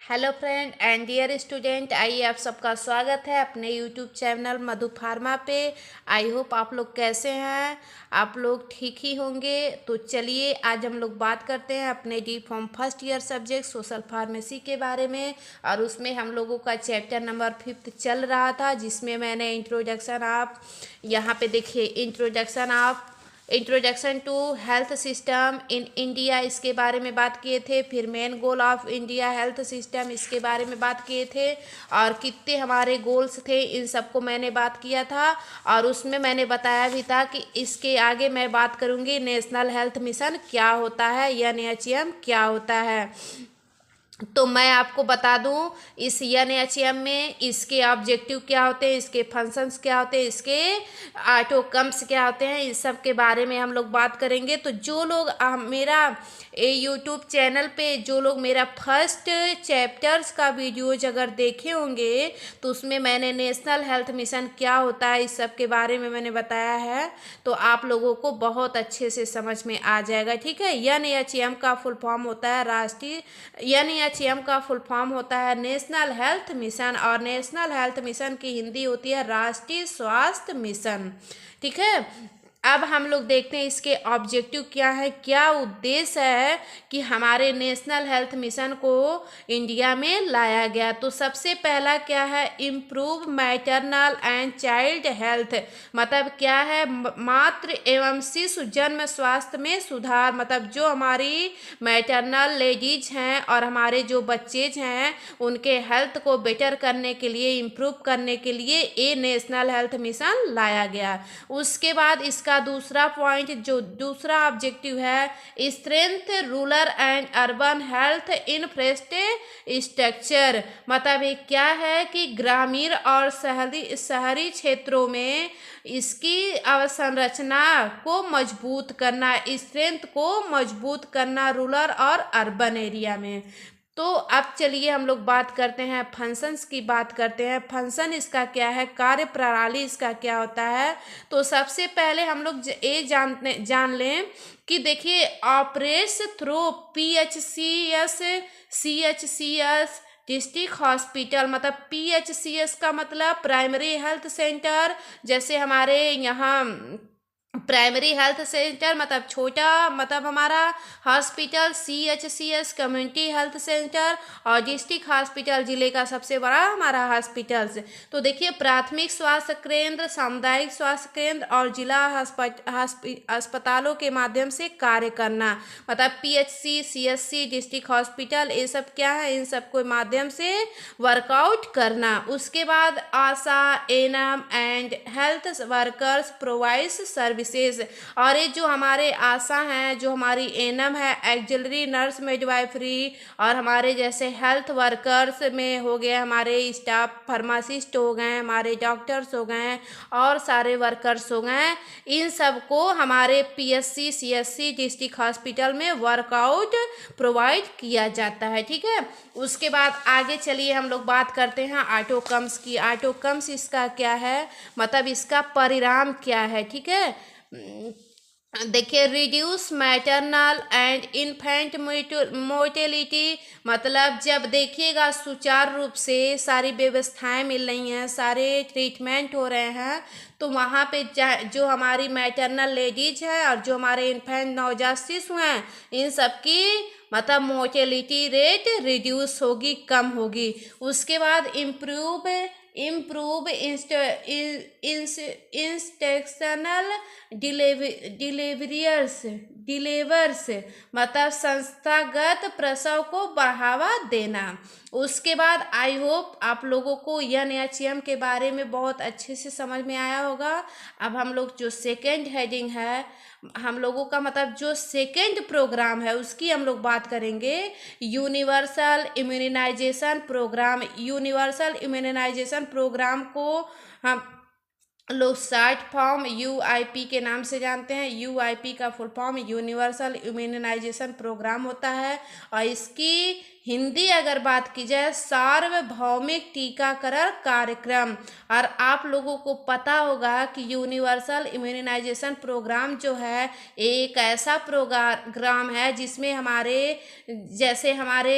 Hello friend and dear student, आइए आप सबका स्वागत है अपने यूट्यूब चैनल मधु फार्मा पे। आई होप आप लोग कैसे हैं। आप लोग ठीक ही होंगे। तो चलिए आज हम लोग बात करते हैं अपने D form first year subject social pharmacy के बारे में। और उसमें हम लोगों का चैप्टर नंबर 5 चल रहा था, जिसमें मैंने इंट्रोडक्शन ऑफ, यहाँ पे देखिए introduction to health system in India, इसके बारे में बात किए थे। फिर main goal of India health system, इसके बारे में बात किए थे। और कितने हमारे गोल्स थे, इन सबको मैंने बात किया था। और उसमें मैंने बताया भी था कि इसके आगे मैं बात करूँगी नेशनल हेल्थ मिशन क्या होता है, NHM क्या होता है। तो मैं आपको बता दूं इस NHM में इसके ऑब्जेक्टिव क्या होते हैं, इसके फंक्शंस क्या होते हैं, इसके आउटकम्स क्या होते हैं, इस सब के बारे में हम लोग बात करेंगे। तो जो लोग मेरा यूट्यूब चैनल पे जो लोग मेरा फर्स्ट चैप्टर्स का वीडियोज अगर देखे होंगे, तो उसमें मैंने नेशनल हेल्थ मिशन क्या होता है इस सब के बारे में मैंने बताया है। तो आप लोगों को बहुत अच्छे से समझ में आ जाएगा, ठीक है। NHM का फुल फॉर्म होता है NHM का फुल फॉर्म होता है नेशनल हेल्थ मिशन, और नेशनल हेल्थ मिशन की हिंदी होती है राष्ट्रीय स्वास्थ्य मिशन, ठीक है। अब हम लोग देखते हैं इसके ऑब्जेक्टिव क्या है, क्या उद्देश्य है कि हमारे नेशनल हेल्थ मिशन को इंडिया में लाया गया। तो सबसे पहला क्या है, improve maternal and child health, मतलब क्या है, मातृ एवं शिशु जन्म स्वास्थ्य में सुधार। मतलब जो हमारी मैटरनल लेडीज हैं और हमारे जो बच्चे हैं उनके हेल्थ को बेटर करने के लिए, इम्प्रूव करने के लिए ये नेशनल हेल्थ मिशन लाया गया। उसके बाद इसका दूसरा पॉइंट, जो दूसरा ऑब्जेक्टिव है, strength rural and urban health infrastructure. मतलब ये क्या है कि ग्रामीण और शहरी क्षेत्रों में इसकी अवसंरचना को मजबूत करना, स्ट्रेंथ को मजबूत करना रूरल और अर्बन एरिया में। तो अब चलिए हम लोग बात करते हैं फंक्शंस की, बात करते हैं फंक्शन इसका क्या है, कार्य प्रणाली इसका क्या होता है। तो सबसे पहले हम लोग ये जान लें कि देखिए, operates through CHCS district hospital. मतलब PHCS का मतलब प्राइमरी हेल्थ सेंटर, जैसे हमारे यहाँ प्राइमरी हेल्थ सेंटर मतलब छोटा, मतलब हमारा hospital CHCS community health centre, और डिस्ट्रिक्ट हॉस्पिटल जिले का सबसे बड़ा हमारा हॉस्पिटल। तो देखिए, प्राथमिक स्वास्थ्य केंद्र, सामुदायिक स्वास्थ्य केंद्र और जिला अस्पतालों के माध्यम से कार्य करना। मतलब PHC, CSC, डिस्ट्रिक्ट हॉस्पिटल, ये सब क्या है, इन सब के माध्यम से वर्कआउट करना। उसके बाद ASHA, ANM and health workers provides services. और ये जो हमारे आशा हैं, जो हमारी एनएम है, एक्सिलरी नर्स मिडवाइफरी, और हमारे जैसे हेल्थ वर्कर्स में हो गए हमारे स्टाफ, फार्मासिस्ट हो गए, हमारे डॉक्टर्स हो गए, और सारे वर्कर्स हो गए, इन सब को हमारे PHC, CSC डिस्ट्रिक्ट हॉस्पिटल में वर्कआउट प्रोवाइड किया जाता है, ठीक है। उसके बाद आगे चलिए हम लोग बात करते हैं आउटकम्स की। आउटकम्स इसका क्या है, मतलब इसका परिणाम क्या है, ठीक है। देखिए, reduce maternal and infant mortality, मतलब जब देखिएगा सुचारू रूप से सारी व्यवस्थाएं मिल रही हैं, सारे ट्रीटमेंट हो रहे हैं, तो वहाँ पे जो हमारी मैटरनल लेडीज हैं और जो हमारे इन्फेंट नवजात शिशु हैं, इन सब की मतलब मोर्टेलिटी रेट रिड्यूस होगी, कम होगी। उसके बाद इम्प्रूव इंस्ट्रक्शनल डिलीवर्स, मतलब संस्थागत प्रसव को बढ़ावा देना। उसके बाद आई होप आप लोगों को NHM के बारे में बहुत अच्छे से समझ में आया होगा। अब हम लोग जो सेकेंड हेडिंग है हम लोगों का, मतलब जो सेकेंड प्रोग्राम है उसकी हम लोग बात करेंगे, universal immunization programme. Universal immunization programme को हम लोग शॉर्ट फॉर्म UIP के नाम से जानते हैं। UIP का full form universal immunization programme होता है, और इसकी हिंदी अगर बात की जाए सार्वभौमिक टीकाकरण कार्यक्रम। और आप लोगों को पता होगा कि यूनिवर्सल इम्यूनाइजेशन प्रोग्राम जो है एक ऐसा प्रोग्राम है जिसमें हमारे जैसे हमारे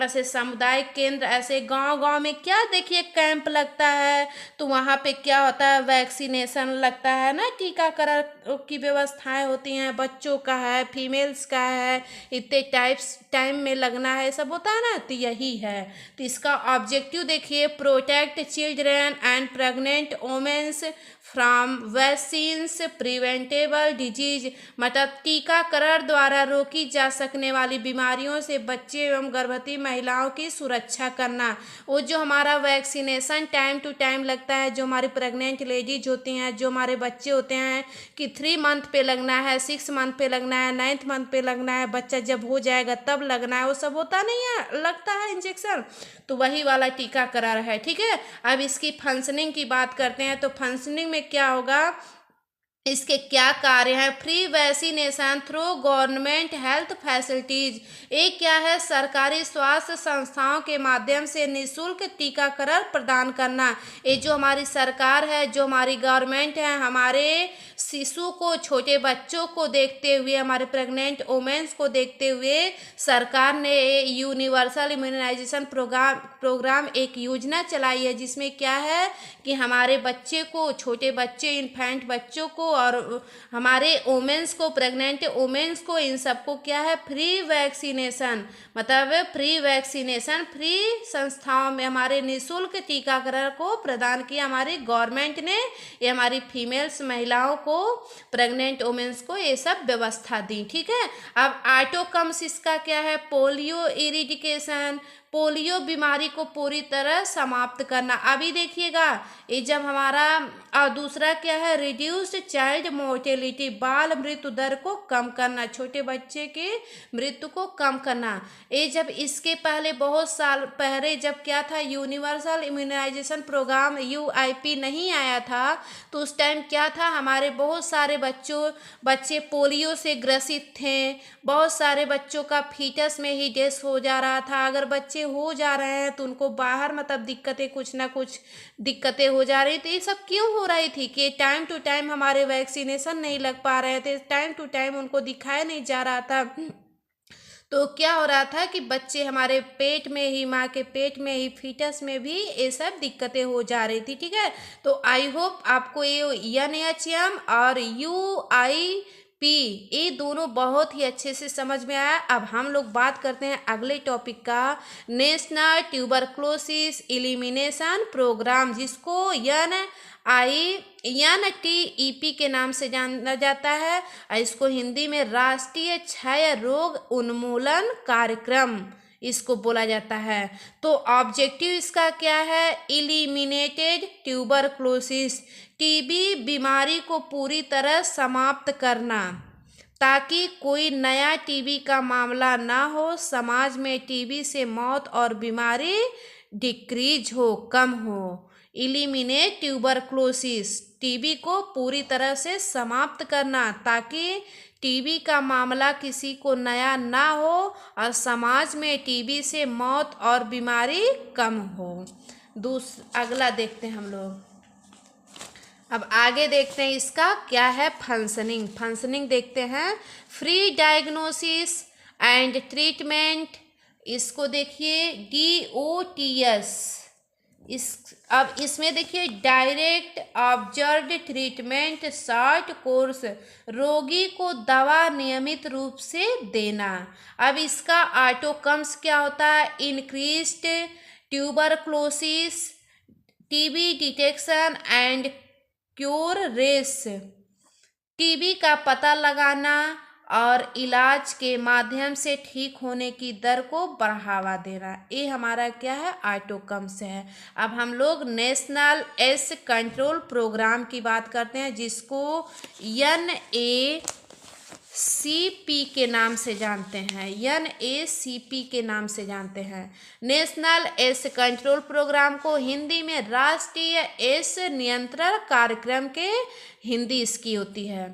ऐसे सामुदायिक केंद्र ऐसे गांव-गांव में क्या देखिए कैंप लगता है, तो वहाँ पे क्या होता है वैक्सीनेशन लगता है ना, टीकाकरण की व्यवस्थाएं होती हैं, बच्चों का है, फीमेल्स का है, इतने टाइम में लगना है, सब होता है ना, तो यही है। तो इसका ऑब्जेक्टिव देखिए, protect children and pregnant women's from vaccines preventable disease, मतलब टीकाकरण द्वारा रोकी जा सकने वाली बीमारियों से बच्चे एवं गर्भवती महिलाओं की सुरक्षा करना। वो जो हमारा वैक्सीनेशन टाइम टू टाइम लगता है, जो हमारी प्रेग्नेंट लेडीज होती हैं, जो हमारे बच्चे होते हैं कि 3 मंथ पे लगना है, 6 मंथ पे लगना है, 9th मंथ पे लगना है, बच्चा जब हो जाएगा तब लगना है, वो सब होता नहीं है, लगता है इंजेक्शन, तो वही वाला टीकाकरण है। ठीक है, अब इसकी फंक्शनिंग की बात करते हैं, तो फंक्शनिंग में क्या होगा, इसके क्या कार्य हैं। Free vaccination through government health facilities, एक क्या है, सरकारी स्वास्थ्य संस्थाओं के माध्यम से निःशुल्क टीकाकरण प्रदान करना। ये जो हमारी सरकार है, जो हमारी गवर्नमेंट है, हमारे शिशु को, छोटे बच्चों को देखते हुए, हमारे प्रेग्नेंट वुमेन्स को देखते हुए सरकार ने यूनिवर्सल इम्यूनाइजेशन प्रोग्राम एक योजना चलाई है, जिसमें क्या है कि हमारे बच्चे को, छोटे बच्चे, इन्फेंट बच्चों को और हमारे वुमेन्स को, प्रेग्नेंट वुमेन्स को, इन सबको क्या है, फ्री वैक्सीनेशन, मतलब फ्री वैक्सीनेशन, फ्री संस्थाओं में हमारे निःशुल्क टीकाकरण को प्रदान किया हमारी गवर्नमेंट ने। ये हमारी फीमेल्स महिलाओं को, प्रेग्नेंट वुमेन्स को ये सब व्यवस्था दी। ठीक है, अब आटोकम्स इसका क्या है, पोलियो इरिडिकेशन, पोलियो बीमारी को पूरी तरह समाप्त करना। अभी देखिएगा, ये जब हमारा दूसरा क्या है, रिड्यूस्ड चाइल्ड मोर्टेलिटी, बाल मृत्यु दर को कम करना, छोटे बच्चे के मृत्यु को कम करना। ये जब इसके पहले बहुत साल पहले जब क्या था, यूनिवर्सल इम्यूनाइजेशन प्रोग्राम UIP नहीं आया था, तो उस टाइम क्या था, हमारे बहुत सारे बच्चे पोलियो से ग्रसित थे, बहुत सारे बच्चों का फीटस में ही डेथ हो जा रहा था। अगर बच्चे हो जा रहे हैं तो उनको बाहर मतलब दिक्कतें, कुछ ना कुछ दिक्कतें हो जा रही थी। ये सब क्यों हो रही थी कि टाइम टू टाइम हमारे वैक्सीनेशन नहीं लग पा रहे थे, टाइम टू टाइम उनको दिखाया नहीं जा रहा था, तो क्या हो रहा था कि बच्चे हमारे पेट में ही, माँ के पेट में ही, फीटस में भी ये सब दिक्कतें हो जा रही थी। ठीक है, तो आई होप आपको ये NHM और UIP ये दोनों बहुत ही अच्छे से समझ में आया। अब हम लोग बात करते हैं अगले टॉपिक का, नेशनल ट्यूबरक्लोसिस एलिमिनेशन प्रोग्राम, जिसको NTEP के नाम से जाना जाता है, और इसको हिंदी में राष्ट्रीय क्षय रोग उन्मूलन कार्यक्रम इसको बोला जाता है। तो ऑब्जेक्टिव इसका क्या है, इलिमिनेटेड ट्यूबरक्लोसिस, टीबी बीमारी को पूरी तरह समाप्त करना, ताकि कोई नया टीबी का मामला ना हो, समाज में टीबी से मौत और बीमारी डिक्रीज हो, कम हो। इलिमिनेट ट्यूबरक्लोसिस, टीबी को पूरी तरह से समाप्त करना, ताकि टीबी का मामला किसी को नया ना हो और समाज में टीबी से मौत और बीमारी कम हो। अगला देखते हैं हम लोग। अब आगे देखते हैं इसका क्या है, फंक्शनिंग देखते हैं। फ्री डायग्नोसिस एंड ट्रीटमेंट, इसको देखिए DOTS। अब इसमें देखिए, direct observed treatment, short course, रोगी को दवा नियमित रूप से देना। अब इसका आउटकम्स क्या होता है, increased tuberculosis, TB detection and cure rates, TB का पता लगाना और इलाज के माध्यम से ठीक होने की दर को बढ़ावा देना, ये हमारा क्या है, आउटकम्स है। अब हम लोग नेशनल एड्स कंट्रोल प्रोग्राम की बात करते हैं, जिसको NACP के नाम से जानते हैं, NACP के नाम से जानते हैं। नेशनल एड्स कंट्रोल प्रोग्राम को हिंदी में राष्ट्रीय एड्स नियंत्रण कार्यक्रम के हिंदी इसकी होती है।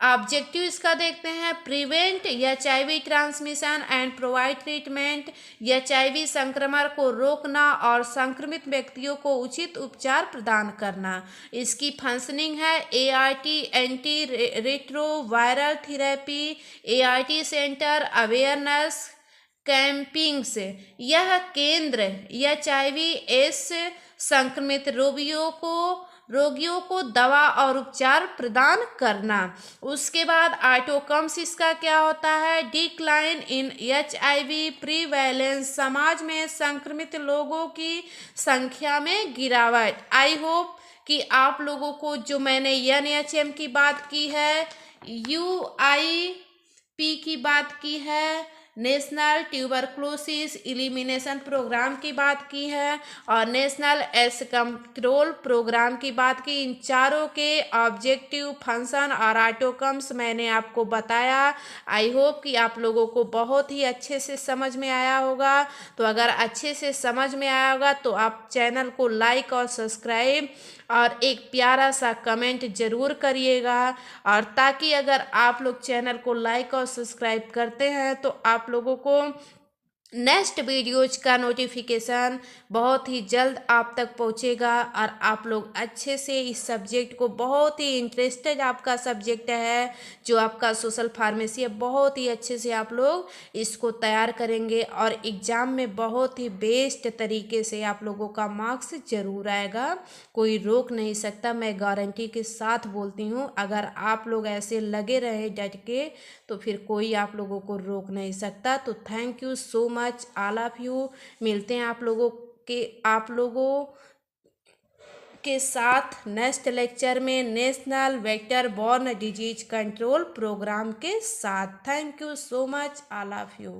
ऑब्जेक्टिव इसका देखते हैं, prevent HIV transmission and provide treatment. HIV संक्रमण को रोकना और संक्रमित व्यक्तियों को उचित उपचार प्रदान करना। इसकी फंक्शनिंग है ART anti retroviral therapy, ART centre awareness campings. यह केंद्र HIV एड्स संक्रमित रोगियों को दवा और उपचार प्रदान करना। उसके बाद आउटकम्स इसका क्या होता है, डिक्लाइन इन HIV प्रीवैलेंस, समाज में संक्रमित लोगों की संख्या में गिरावट। आई होप कि आप लोगों को जो मैंने NHM की बात की है, UIP की बात की है, नेशनल ट्यूबरक्लोसिस इलिमिनेशन प्रोग्राम की बात की है, और नेशनल एड्स कंट्रोल प्रोग्राम की बात की, इन चारों के ऑब्जेक्टिव, फंक्शन और आउटकम्स मैंने आपको बताया। आई होप कि आप लोगों को बहुत ही अच्छे से समझ में आया होगा। तो अगर अच्छे से समझ में आया होगा तो आप चैनल को लाइक और सब्सक्राइब और एक प्यारा सा कमेंट ज़रूर करिएगा। और ताकि अगर आप लोग चैनल को लाइक और सब्सक्राइब करते हैं तो आप लोगों को नेक्स्ट वीडियोज का नोटिफिकेशन बहुत ही जल्द आप तक पहुंचेगा। और आप लोग अच्छे से इस सब्जेक्ट को, बहुत ही इंटरेस्टेड आपका सब्जेक्ट है जो आपका सोशल फार्मेसी है, बहुत ही अच्छे से आप लोग इसको तैयार करेंगे और एग्ज़ाम में बहुत ही बेस्ट तरीके से आप लोगों का मार्क्स ज़रूर आएगा। कोई रोक नहीं सकता, मैं गारंटी के साथ बोलती हूँ। अगर आप लोग ऐसे लगे रहे डट के तो फिर कोई आप लोगों को रोक नहीं सकता। तो thank you so much all of you. मिलते हैं आप लोगों के साथ नेक्स्ट लेक्चर में national vector borne disease control programme के साथ। Thank you so much all of you.